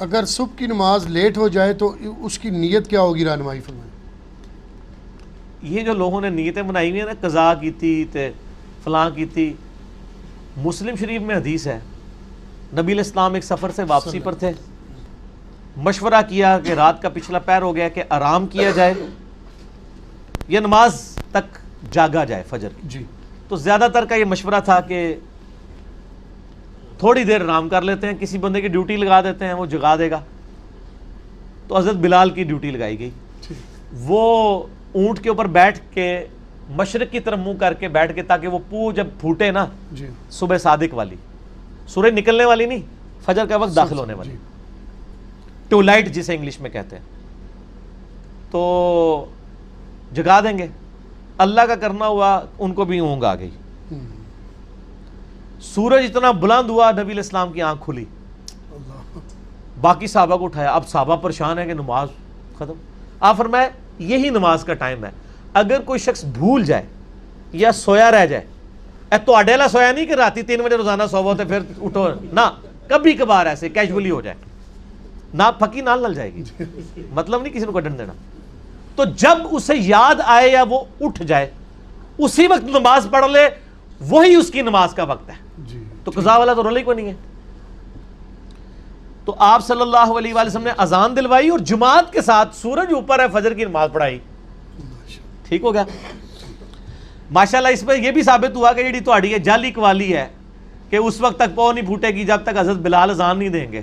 اگر صبح کی نماز لیٹ ہو جائے تو اس کی نیت کیا ہوگی، رہنمائی فرمائیں۔ یہ جو لوگوں نے نیتیں بنائی ہوئی ہیں نا، قضا کی تھی تے فلاں کی تھی، مسلم شریف میں حدیث ہے، نبی علیہ السلام ایک سفر سے واپسی پر تھے، مشورہ کیا کہ رات کا پچھلا پہر ہو گیا کہ آرام کیا جائے یا نماز تک جاگا جائے فجر کی۔ جی تو زیادہ تر کا یہ مشورہ تھا کہ تھوڑی دیر آرام کر لیتے ہیں، کسی بندے کی ڈیوٹی لگا دیتے ہیں، وہ جگا دے گا۔ تو حضرت بلال کی ڈیوٹی لگائی گئی، وہ اونٹ کے اوپر بیٹھ کے مشرق کی طرف منہ کر کے بیٹھ کے، تاکہ وہ پو جب پھوٹے نا جی صبح صادق والی، سورج نکلنے والی نہیں، فجر کا وقت داخل ہونے والی، جی ٹو لائٹ جسے انگلش میں کہتے ہیں، تو جگا دیں گے۔ اللہ کا کرنا ہوا ان کو بھی اونگ آ گئی، سورج اتنا بلند ہوا، نبی علیہ السلام کی آنکھ کھلی، باقی صحابہ کو اٹھایا۔ اب صحابہ پریشان ہے کہ نماز ختم۔ آپ فرمائے یہی نماز کا ٹائم ہے، اگر کوئی شخص بھول جائے یا سویا رہ جائے، تو اڈیلا سویا نہیں کہ راتی 3 بجے روزانہ سو ہوتے پھر اٹھو نہ، کبھی کبھار ایسے کیجولی ہو جائے، نہ پھکی نال نل جائے گی، مطلب نہیں کسی کو کڈن دینا۔ تو جب اسے یاد آئے یا وہ اٹھ جائے، اسی وقت نماز پڑھ لے، وہی اس کی نماز کا وقت ہے، جی تو قضا والا تو رولا ہی کوئی نہیں ہے۔ تو آپ صلی اللہ علیہ وآلہ وسلم نے اذان دلوائی اور جماعت کے ساتھ سورج اوپر ہے فجر کی نماز پڑھائی، ٹھیک ہو گیا۔ ماشاءاللہ اس پہ یہ بھی ثابت ہوا کہ جیڑی تہاڈی یہ جعلی قوالی ہے کہ اس وقت تک پو نہیں پھوٹے گی جب تک حضرت بلال اذان نہیں دیں گے،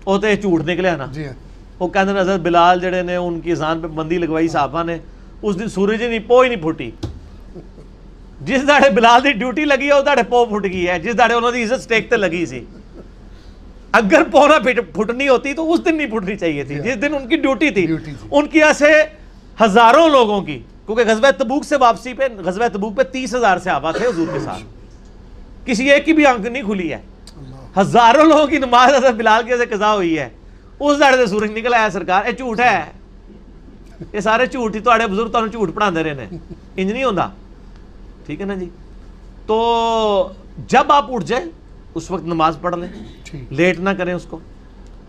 وہ تو جھوٹ نکلے نا۔ جی ہاں وہ کہتے ہیں حضرت بلال جڑے نے ان کی اذان پہ بندی لگوائی صحابہ نے، اس دن سورج ہی نہیں، پو ہی نہیں پھوٹی۔ جس داڑے بلال دی ڈیوٹی لگی ہے وہ داڑے پو پھٹ گئی ہے، جس داڑے انہوں دی عزت سٹیک تے لگی سی۔ اگر پو نہ پھٹنی ہوتی تو اس دن نہیں پھٹنی چاہیے تھی، جس دن ان کی ڈیوٹی تھی۔ ان کی ایسے ہزاروں لوگوں کی، کیونکہ غزوہ تبوک سے واپسی پہ، غزوہ تبوک پہ 30,000 صحابہ تھے حضور کے ساتھ، کسی ایک کی بھی آنکھ نہیں کھلی ہے، ہزاروں لوگوں کی نماز حضرت بلال کی سے قضا ہوئی ہے، اس داڑے سے سورج نکل آیا سرکار۔ اے جھوٹ ہے، یہ سارے جھوٹ ہی، تہاڈے بزرگ تانوں جھوٹ پڑھاندے رہے نے، انج نہیں ہوندا، ٹھیک ہے نا جی۔ تو جب آپ اٹھ جائیں اس وقت نماز پڑھ لیں، لیٹ نہ کریں اس کو،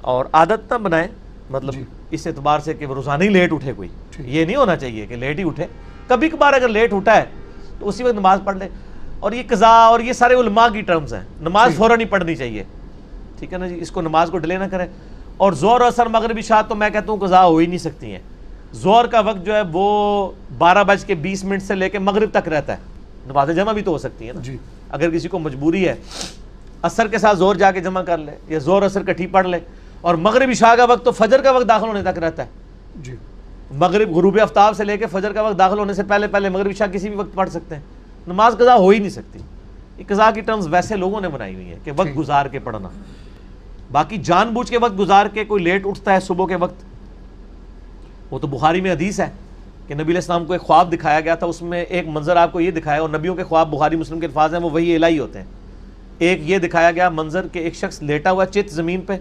اور عادت نہ بنائیں، مطلب اس اعتبار سے کہ روزانہ ہی لیٹ اٹھے کوئی، یہ نہیں ہونا چاہیے کہ لیٹ ہی اٹھے، کبھی کبھار اگر لیٹ اٹھا ہے تو اسی وقت نماز پڑھ لیں۔ اور یہ قضا اور یہ سارے علماء کی ٹرمز ہیں، نماز فوراً ہی پڑھنی چاہیے، ٹھیک ہے نا جی، اس کو نماز کو ڈیلے نہ کریں۔ اور ظہر اثر مغرب عشاء تو میں کہتا ہوں قضا ہو ہی نہیں سکتی ہیں۔ ظہر کا وقت جو ہے وہ 12:20 سے لے کے مغرب تک رہتا ہے، نماز جمع بھی تو ہو سکتی ہے نا، اگر کسی کو مجبوری ہے، عصر کے ساتھ ظہر جا کے جمع کر لے یا ظہر عصر کٹھی پڑھ لے۔ اور مغرب عشاء کا وقت تو فجر کا وقت داخل ہونے تک رہتا ہے، جی مغرب غروب آفتاب سے لے کے فجر کا وقت داخل ہونے سے پہلے پہلے مغرب عشاء کسی بھی وقت پڑھ سکتے ہیں، نماز قضا ہو ہی نہیں سکتی۔ یہ قضا کی ٹرمز ویسے لوگوں نے بنائی ہوئی ہیں کہ وقت گزار کے پڑھنا، باقی جان بوجھ کے وقت گزار کے کوئی لیٹ اٹھتا ہے صبح کے وقت، وہ تو بخاری میں حدیث ہے کہ نبی علیہ السلام کو ایک خواب دکھایا گیا تھا، اس میں ایک منظر آپ کو یہ دکھایا، اور نبیوں کے خواب بخاری مسلم کے الفاظ ہیں وہ وحی الہی ہوتے ہیں۔ ایک یہ دکھایا گیا منظر کہ ایک شخص لیٹا ہوا چت زمین پہ،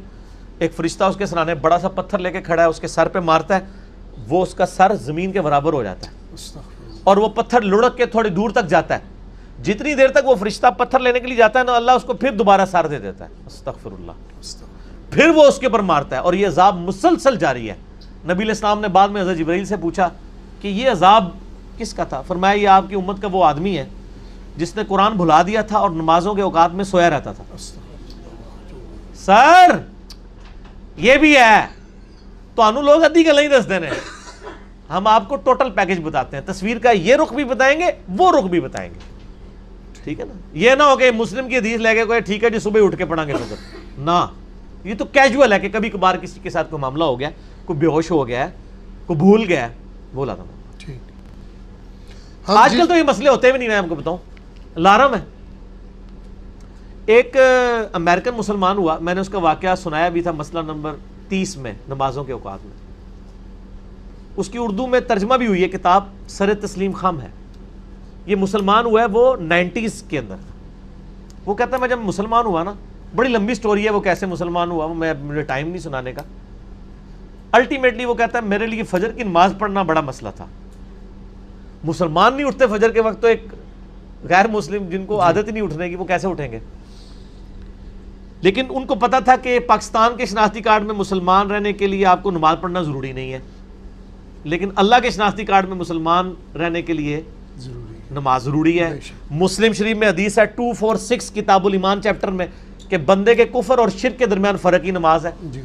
ایک فرشتہ اس کے سرانے بڑا سا پتھر لے کے کھڑا ہے، اس کے سر پہ مارتا ہے، وہ اس کا سر زمین کے برابر ہو جاتا ہے، اور وہ پتھر لڑک کے تھوڑی دور تک جاتا ہے، جتنی دیر تک وہ فرشتہ پتھر لینے کے لیے جاتا ہے نا، اللہ اس کو پھر دوبارہ سر دے دیتا ہے، استغفر اللہ، پھر وہ اس کے اوپر مارتا ہے، اور یہ عذاب مسلسل جاری ہے۔ نبی علیہ السلام نے بعد میں حضرت جبرائیل سے پوچھا کہ یہ عذاب کس کا تھا؟ فرمایا یہ آپ کی امت کا وہ آدمی ہے جس نے قرآن بھلا دیا تھا اور نمازوں کے اوقات میں سویا رہتا تھا۔ سر یہ بھی ہے تو انو لوگ ادھی گل نہیں دس دینے، ہم آپ کو ٹوٹل پیکج بتاتے ہیں، تصویر کا یہ رخ بھی بتائیں گے، وہ رخ بھی بتائیں گے، ٹھیک ہے نا۔ یہ نہ ہو کہ مسلم کی حدیث لے کے کوئی ٹھیک ہے جی صبح اٹھ کے پڑھیں گے فجر، نہ، یہ تو کیجول ہے کہ کبھی کبھار کسی کے ساتھ کوئی معاملہ ہو گیا، کوئی بے ہوش ہو گیا ہے، کوئی بھول گیا ہے، بولا تھا۔ آج کل تو یہ مسئلے ہوتے بھی نہیں، میں آپ کو بتاؤں، لارم ہے۔ ایک امریکن مسلمان ہوا، میں نے اس کا واقعہ سنایا بھی تھا مسئلہ نمبر 30 میں، نمازوں کے اوقات میں، اس کی اردو میں ترجمہ بھی ہوئی ہے کتاب، سر تسلیم خم ہے۔ یہ مسلمان ہوا ہے وہ 90s کے اندر، وہ کہتا ہے میں جب مسلمان ہوا نا، بڑی لمبی سٹوری ہے وہ کیسے مسلمان ہوا، وہ مجھے ٹائم نہیں سنانے کا، الٹیمیٹلی وہ کہتا ہے میرے لیے فجر کی نماز پڑھنا بڑا مسئلہ تھا، مسلمان نہیں اٹھتے فجر کے وقت، تو ایک غیر مسلم جن کو عادت ہی نہیں اٹھنے کی وہ کیسے اٹھیں گے؟ لیکن ان کو پتا تھا کہ پاکستان کے شناختی کارڈ میں مسلمان رہنے کے لیے آپ کو نماز پڑھنا ضروری نہیں ہے، لیکن اللہ کے شناختی کارڈ میں مسلمان رہنے کے لیے ضروری ہے، نماز ضروری ہے۔ مسلم شریف میں حدیث ہے 246 کتاب الایمان چیپٹر میں کہ بندے کے کفر اور شرک کے درمیان فرق ہی نماز ہے۔ جی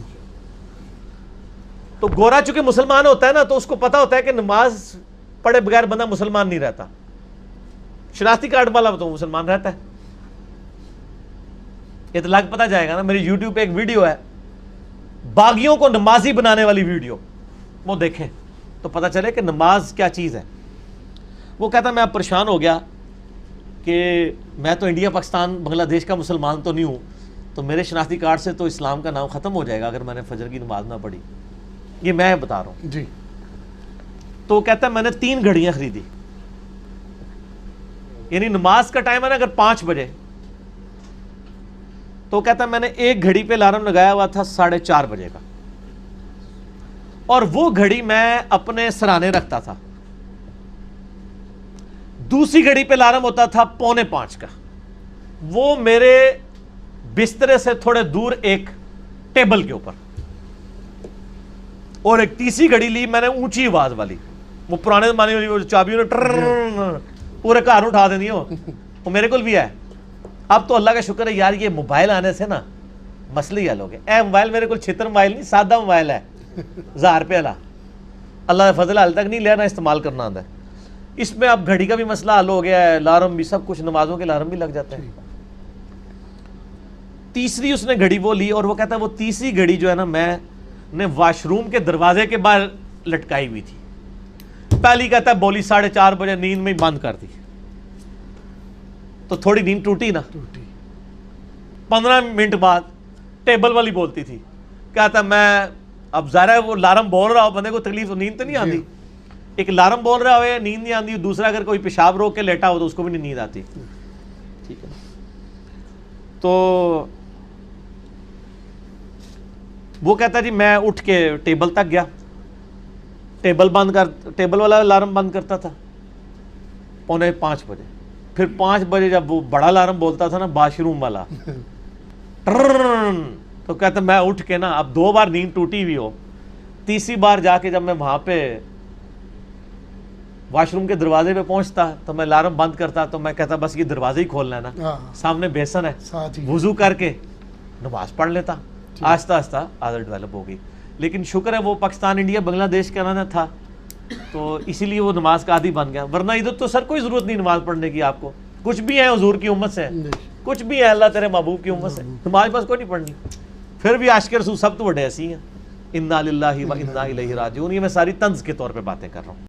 تو گورا چونکہ مسلمان ہوتا ہے نا، تو اس کو پتا ہوتا ہے کہ نماز پڑھے بغیر بندہ مسلمان نہیں رہتا، شناختی کارڈ والا تو مسلمان رہتا ہے۔ اطلاق پتہ جائے گا نا، میری یوٹیوب پہ ایک ویڈیو ہے باغیوں کو نمازی بنانے والی ویڈیو، وہ دیکھیں تو پتہ چلے کہ نماز کیا چیز ہے۔ وہ کہتا میں اب پریشان ہو گیا کہ میں تو انڈیا پاکستان بنگلہ دیش کا مسلمان تو نہیں ہوں، تو میرے شناختی کارڈ سے تو اسلام کا نام ختم ہو جائے گا اگر میں نے فجر کی نماز نہ پڑھی، یہ میں بتا رہا ہوں۔ جی تو کہتا ہے میں نے 3 گھڑیاں خریدی، یعنی نماز کا ٹائم ہے نا اگر 5 بجے، تو کہتا ہے میں نے ایک گھڑی پہ الارم لگایا ہوا تھا 4:30 بجے کا، اور وہ گھڑی میں اپنے سرانے رکھتا تھا۔ دوسری گھڑی پہ الارم ہوتا تھا 4:45 کا، وہ میرے بسترے سے تھوڑے دور ایک ٹیبل کے اوپر، اور ایک تیسری گھڑی لی میں نے اونچی آواز والی، وہ پرانے زمانے والی وہ چابیوں نے پورے گھر اٹھا دینی ہو، وہ میرے کو بھی ہے۔ اب تو اللہ کا شکر ہے یار، یہ موبائل آنے سے نا مسئلہ ہی حل ہو گیا۔ اے موبائل میرے کو چھتر موبائل نہیں، سادہ موبائل ہے 1000 روپے والا، اللہ کا فضل حال تک نہیں لینا استعمال کرنا آتا ہے۔ اس میں اب گھڑی کا بھی مسئلہ حل ہو گیا ہے، الارم بھی، سب کچھ، نمازوں کے الارم بھی لگ جاتے ہیں۔ تیسری اس نے گھڑی وہ لی، اور وہ کہتا ہے وہ تیسری گھڑی جو ہے نا میں نے واش روم کے دروازے کے باہر لٹکائی ہوئی تھی۔ پہلی کہتا ہے بولی 4:30 بجے، نیند میں ہی بند کر دی، تو تھوڑی نیند ٹوٹی نا۔ 15 منٹ بعد ٹیبل والی بولتی تھی، کہتا میں اب ظاہر ہے وہ الارم بول رہا ہو، بندے کو تکلیف، نیند تو نہیں آتی، ایک الارم بول رہا ہو نیند نہیں آتی، دوسرا اگر کوئی پیشاب روک کے لیٹا ہو تو اس کو بھی نہیں نیند آتی، ٹھیک ہے۔ تو وہ کہتا جی میں اٹھ کے ٹیبل تک گیا، ٹیبل والا الارم بند کرتا تھا 4:45 بجے، پھر 5 بجے جب وہ بڑا الارم بولتا تھا نا واش روم والا، تو کہتا میں اٹھ کے نا، اب 2 بار نیند ٹوٹی ہوئی ہو، تیسری بار جا کے جب میں وہاں پہ واش روم کے دروازے پہ پہنچتا تو میں الارم بند کرتا، تو میں کہتا بس یہ دروازے ہی کھولنا ہے نا، سامنے بیسن ہے، وضو کر کے نماز پڑھ لیتا۔ آہستہ آہستہ عادت ڈیولپ ہو گئی، لیکن شکر ہے وہ پاکستان انڈیا بنگلہ دیش کا نا تھا، تو اسی لیے وہ نماز کا عادی بن گیا، ورنہ ادھر تو سر کوئی ضرورت نہیں نماز پڑھنے کی، آپ کو کچھ بھی ہے حضور کی امت سے، کچھ بھی ہے اللہ تیرے محبوب کی امت سے، تمہارے پاس کوئی نہیں پڑھنی، پھر بھی عاشق رسول سب تو بڑے ایسی ہیں۔ انا للہ و انا الیہ راجعون، یہ میں ساری طنز کے طور پہ باتیں کر رہا ہوں۔